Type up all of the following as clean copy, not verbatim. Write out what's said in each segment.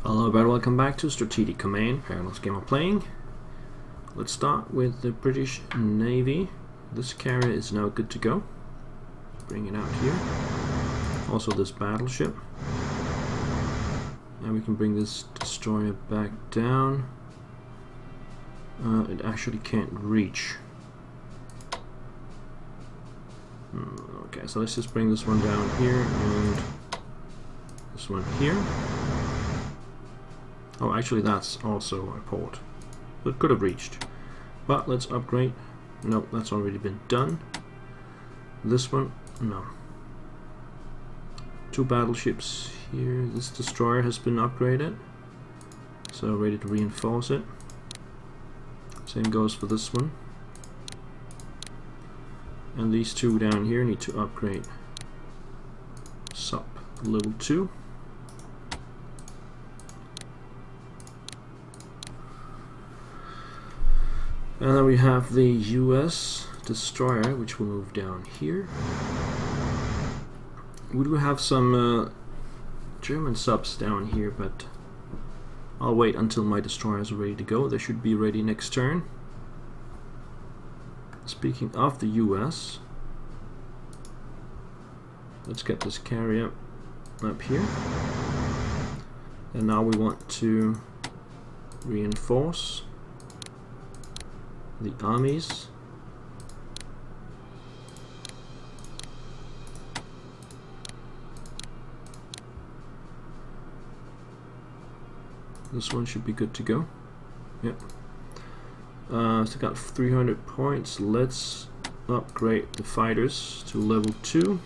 Hello everybody, welcome back to Strategic Command, Parallels Game of Playing. Let's start with the British Navy. This carrier is now good to go. Bring it out here. Also this battleship. And we can bring this destroyer back down. It actually can't reach. Okay, so let's just bring this one down here and this one here. Oh, actually that's also a port. It could have reached. But let's upgrade. Nope, that's already been done. This one, no. Two battleships here. This destroyer has been upgraded. So ready to reinforce it. Same goes for this one. And these two down here need to upgrade. Sub level 2. And then we have the US destroyer, which will move down here. We do have some German subs down here, but I'll wait until my destroyers are ready to go. They should be ready next turn. Speaking of the US, let's get this carrier up here. And now we want to reinforce the armies. This one should be good to go. Yep. Still got 300 points. Let's upgrade the fighters to level 2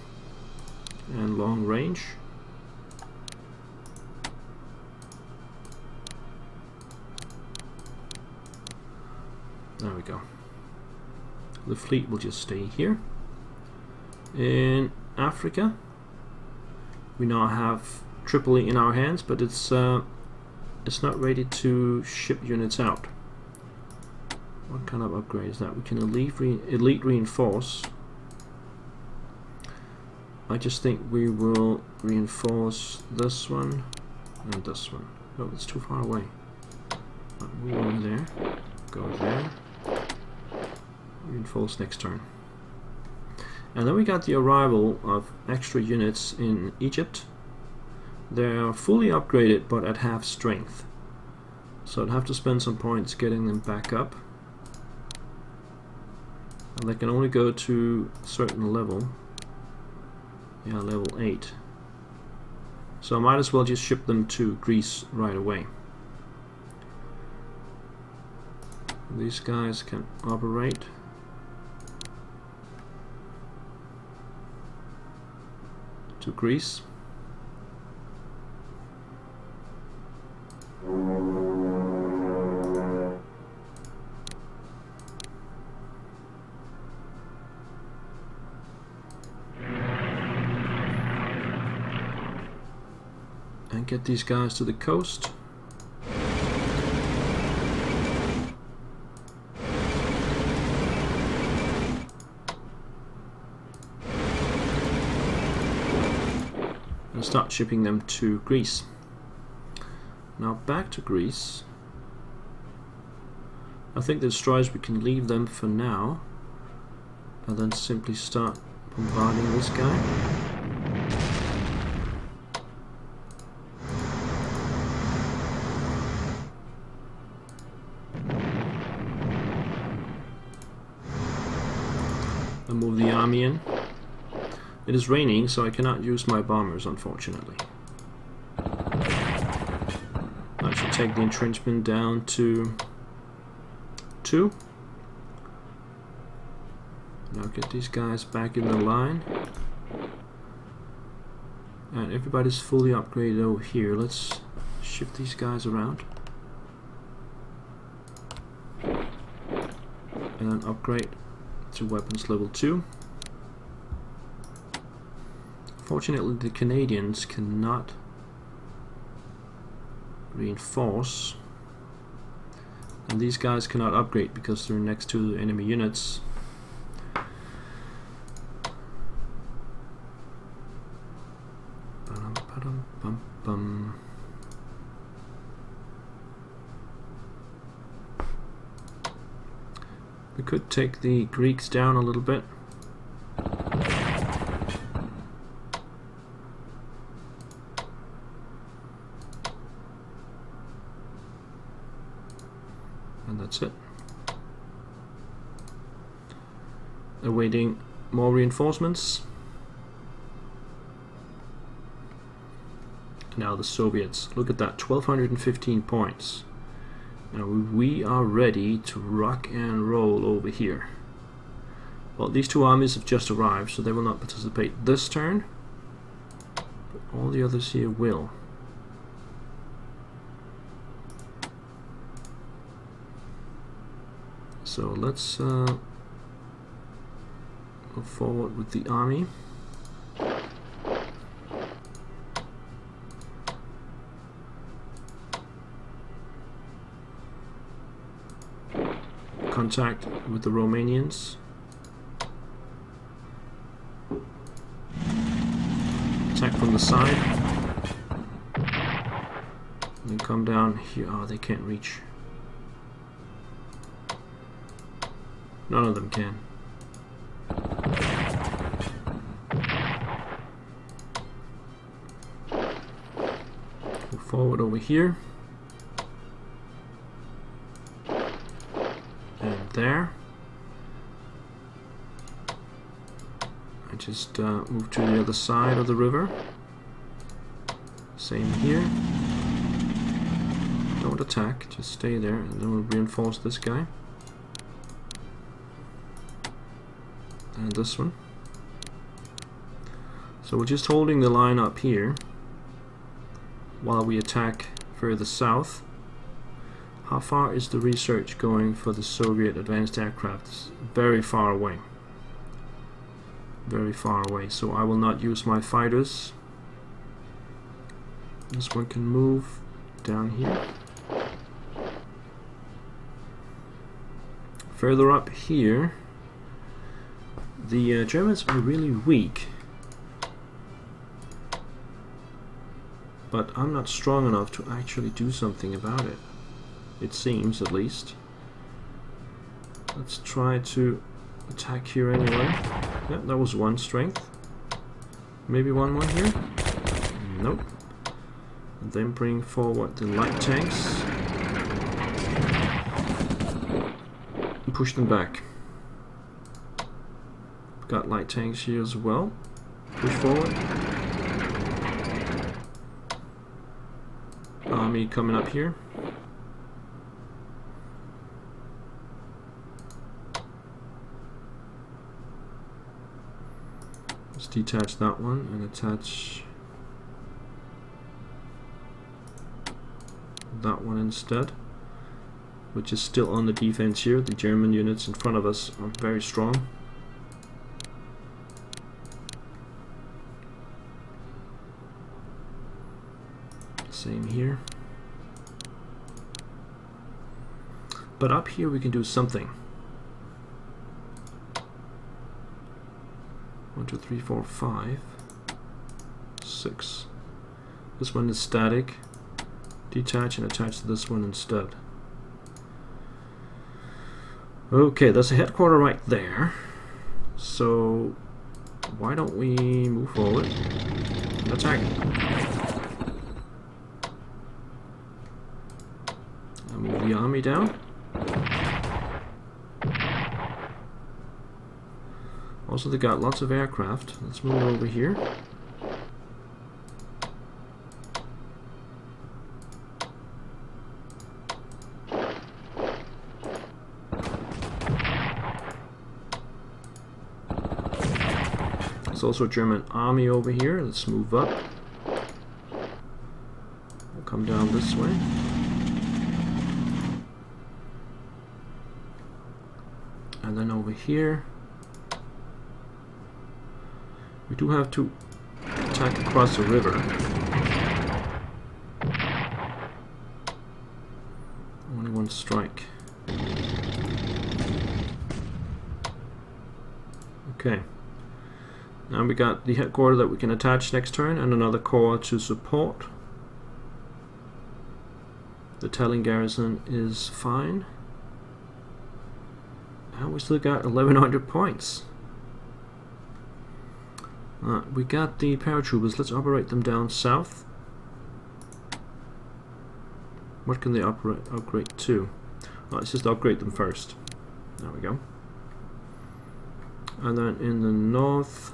and long range. There we go. The fleet will just stay here. In Africa, we now have Tripoli in our hands, but it's not ready to ship units out. What kind of upgrade is that? We can elite reinforce. I just think we will reinforce this one and this one. Oh, it's too far away. Move over there. Go there. Reinforce next turn. And then we got the arrival of extra units in Egypt. They are fully upgraded but at half strength. So I'd have to spend some points getting them back up. And they can only go to a certain level. Yeah, level 8. So I might as well just ship them to Greece right away. These guys can operate. To Greece. And get these guys to the coast. And start shipping them to Greece. Now back to Greece. I think the destroyers, we can leave them for now and then simply start bombarding this guy. And move the army in. It is raining, so I cannot use my bombers, unfortunately. I should take the entrenchment down to 2. Now get these guys back in the line. And everybody's fully upgraded over here. Let's shift these guys around. And then upgrade to weapons level 2. Fortunately, the Canadians cannot reinforce, and these guys cannot upgrade because they're next to the enemy units. We could take the Greeks down a little bit. And that's it. Awaiting more reinforcements. Now the Soviets. Look at that, 1215 points. Now we are ready to rock and roll over here. Well, these two armies have just arrived, so they will not participate this turn. But all the others here will. So let's go forward with the army. Contact with the Romanians. Attack from the side. And then come down here. Oh, they can't reach. None of them can. Move forward over here. And there. I just move to the other side of the river. Same here. Don't attack, just stay there, and then we'll reinforce this guy. And this one. So we're just holding the line up here while we attack further south. How far is the research going for the Soviet advanced aircraft? It's very far away. Very far away. So I will not use my fighters. This one can move down here. Further up here, the Germans are really weak, but I'm not strong enough to actually do something about it. It seems, at least. Let's try to attack here anyway. Yeah, that was one strength. Maybe one more here? Nope. And then bring forward the light tanks. And push them back. Got light tanks here as well. Push forward. Army coming up here. Let's detach that one and attach that one instead, which is still on the defense here. The German units in front of us are very strong. Same here. But up here we can do something. 1, 2, 3, 4, 5, 6. This one is static. Detach and attach to this one instead. Okay, that's a headquarter right there. So why don't we move forward and attack? I'll move the army down. Also, they got lots of aircraft. Let's move over here. There's also a German army over here. Let's move up. We'll come down this way. And then over here, we do have to attack across the river. Only one strike. Okay. Now we got the headquarters that we can attach next turn and another corps to support. The Tallinn garrison is fine. And we still got 1100 points. We got the paratroopers. Let's operate them down south. What can they upgrade to? Let's just upgrade them first. There we go. And then in the north,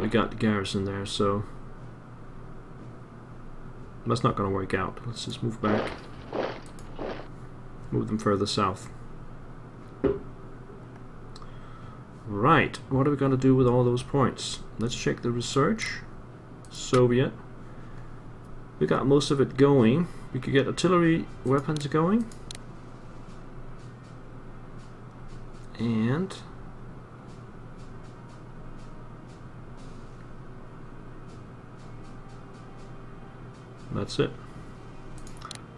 we got the garrison there, so that's not going to work out. Let's just move back. Move them further south. Right, what are we going to do with all those points? Let's check the research. Soviet. We got most of it going. We could get artillery weapons going. And that's it.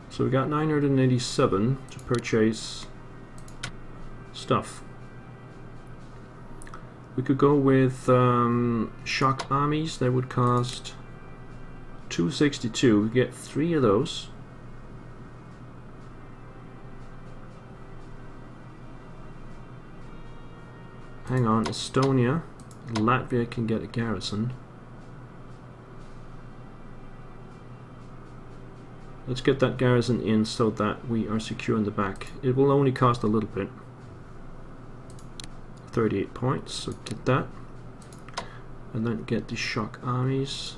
So we got 987 to purchase stuff. We could go with shock armies. They would cost 262. We get 3 of those. Hang on, Estonia, Latvia can get a garrison. Let's get that garrison in so that we are secure in the back. It will only cost a little bit. 38 points, so get that. And then get the shock armies.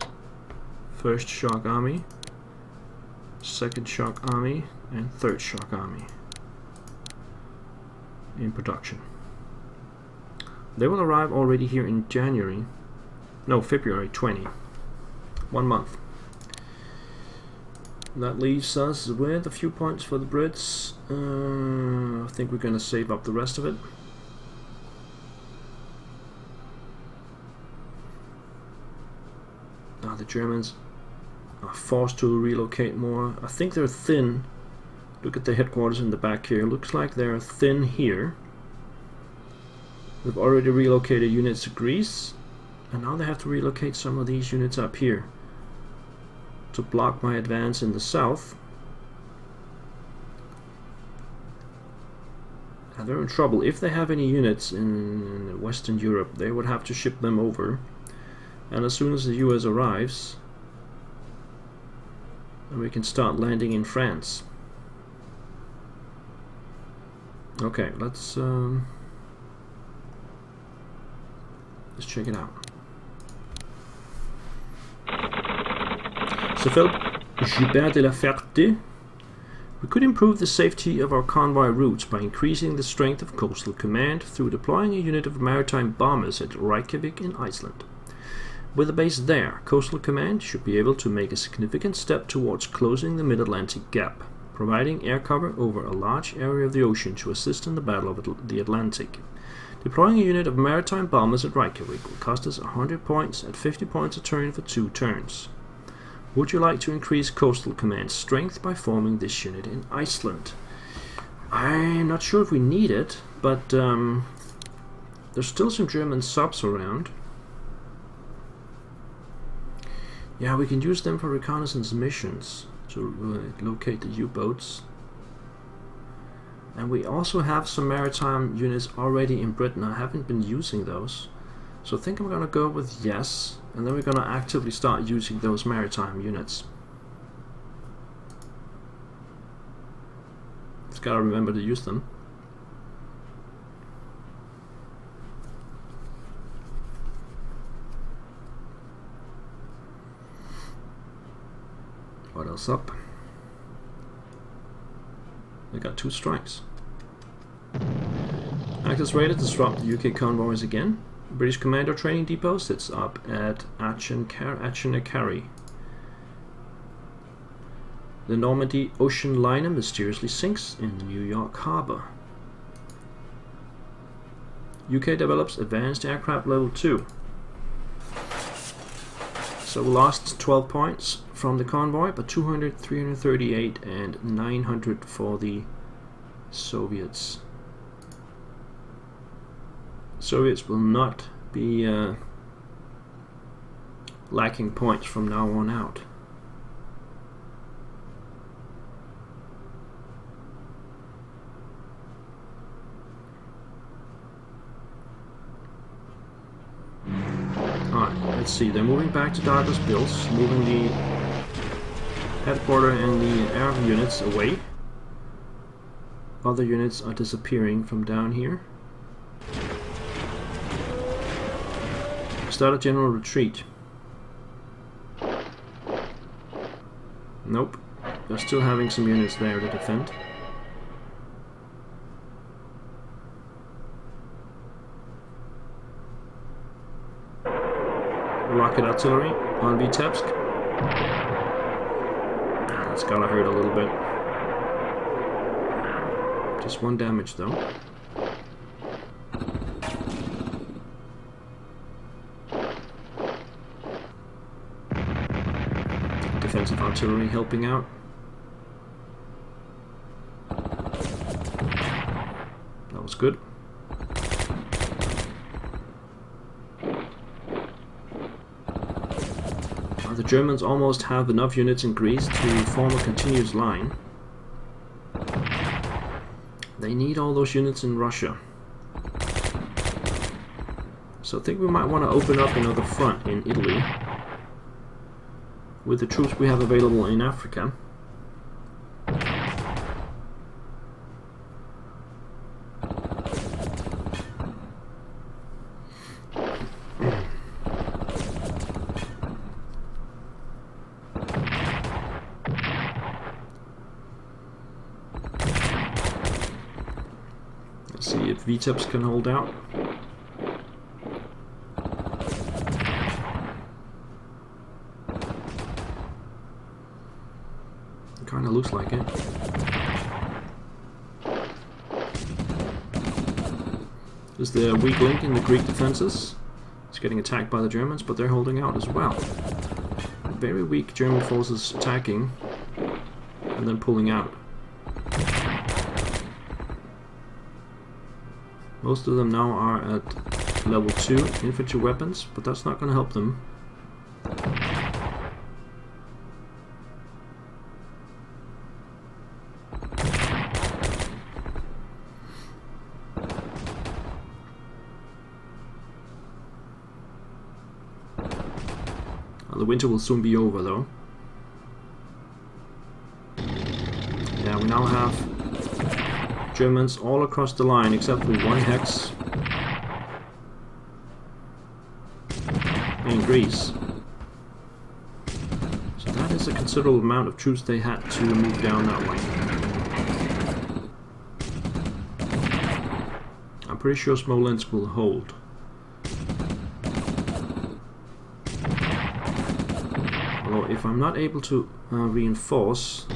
First shock army, second shock army, and third shock army in production. They will arrive already here in January. No, February 20. 1 month. That leaves us with a few points for the Brits. I think we're going to save up the rest of it. The Germans are forced to relocate more. I think they're thin. Look at the headquarters in the back here. Looks like they're thin here. They've already relocated units to Greece, and now they have to relocate some of these units up here to block my advance in the south. And they're in trouble. If they have any units in Western Europe, they would have to ship them over. And as soon as the US arrives, we can start landing in France. Okay, let's check it out. So Philip Joubert de la Ferté. We could improve the safety of our convoy routes by increasing the strength of Coastal Command through deploying a unit of maritime bombers at Reykjavik in Iceland. With a base there, Coastal Command should be able to make a significant step towards closing the Mid-Atlantic Gap, providing air cover over a large area of the ocean to assist in the Battle of the Atlantic. Deploying a unit of maritime bombers at Reykjavik will cost us 100 points at 50 points a turn for 2 turns. Would you like to increase Coastal Command's strength by forming this unit in Iceland? I'm not sure if we need it, but there's still some German subs around. Yeah, we can use them for reconnaissance missions to locate the U-boats. And we also have some maritime units already in Britain. I haven't been using those. So I think I'm going to go with yes. And then we're going to actively start using those maritime units. Just got to remember to use them. What else up? They got 2 strikes. Access rated to disrupt the UK convoys again. British Commando Training Depot sits up at Achanacarry. The Normandy ocean liner mysteriously sinks in New York Harbor. UK develops advanced aircraft level 2. So we lost 12 points from the convoy, but 200, 338 and 900 for the Soviets. Soviets will not be lacking points from now on out. Let's see, they're moving back to Douglas Bills, moving the headquarters and the air units away. Other units are disappearing from down here. Start a general retreat. Nope, they're still having some units there to defend. Rocket artillery on Vitebsk. That's gotta hurt a little bit. Just 1 damage though. Defensive artillery helping out. That was good. The Germans almost have enough units in Greece to form a continuous line. They need all those units in Russia. So I think we might want to open up another front in Italy with the troops we have available in Africa. See if Vitebsk can hold out. It kind of looks like it. This is the weak link in the Greek defenses. It's getting attacked by the Germans, but they're holding out as well. Very weak German forces attacking and then pulling out. Most of them now are at level 2 infantry weapons, but that's not going to help them. The winter will soon be over though. Yeah, we now have Germans all across the line except for 1 hex in Greece. So that is a considerable amount of troops they had to move down that way. I'm pretty sure Smolensk will hold. Although if I'm not able to reinforce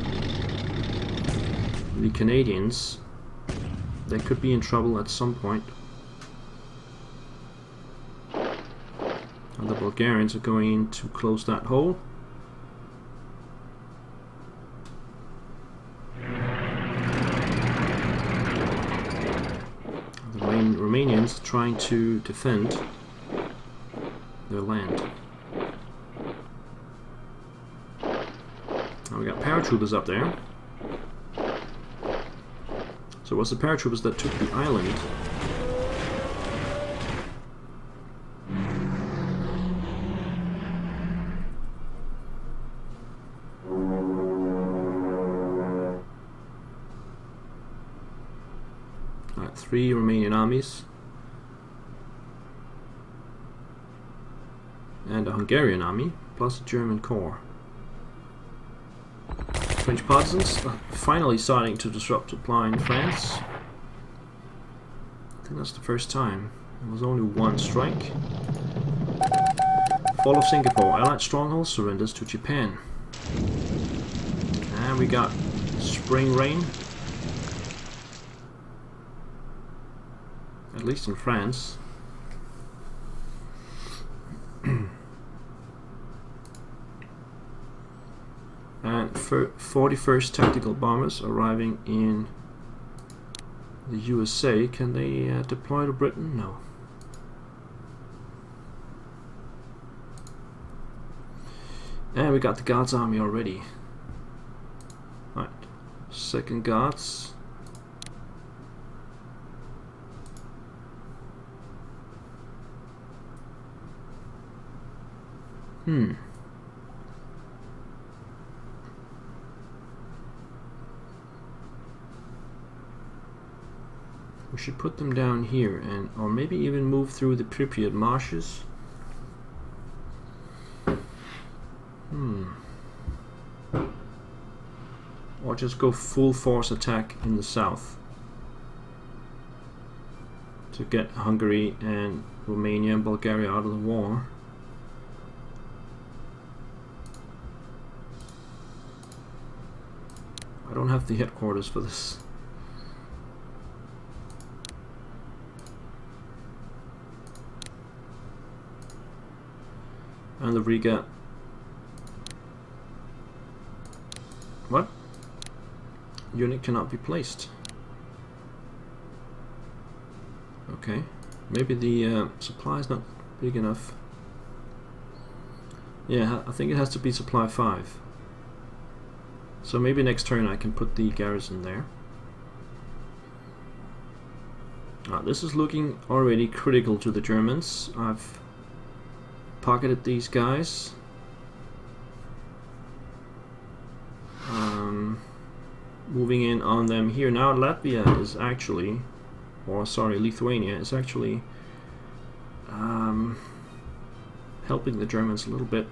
the Canadians, they could be in trouble at some point. And the Bulgarians are going in to close that hole. The Romanians are trying to defend their land. Now we got paratroopers up there. So it was the paratroopers that took the island. Alright, 3 Romanian armies. And a Hungarian army, plus a German corps. French partisans are finally starting to disrupt supply in France. I think that's the first time. There was only 1 strike. Fall of Singapore. Allied stronghold surrenders to Japan. And we got spring rain. At least in France. And 41st Tactical Bombers arriving in the USA. Can they deploy to Britain? No. And we got the Guards Army already. Right. 2nd Guards. We should put them down here, and or maybe even move through the Pripyat marshes. Or just go full force attack in the south to get Hungary and Romania and Bulgaria out of the war. I don't have the headquarters for this. And the Riga. What? Unit cannot be placed. Okay, maybe the supply is not big enough. Yeah, I think it has to be supply 5. So maybe next turn I can put the garrison there. This is looking already critical to the Germans. I've pocketed these guys. Moving in on them here. Now Latvia is actually, or sorry, Lithuania is actually helping the Germans a little bit.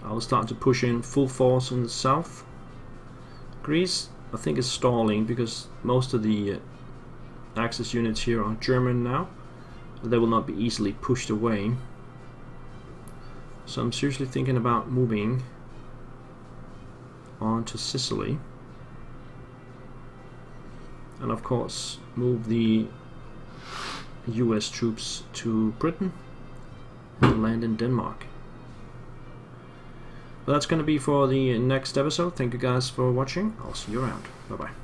I'll start to push in full force in the south. Greece, I think, is stalling because most of the Axis units here are German now. They will not be easily pushed away. So I'm seriously thinking about moving on to Sicily. And of course move the US troops to Britain and land in Denmark. But that's going to be for the next episode. Thank you guys for watching. I'll see you around. Bye bye.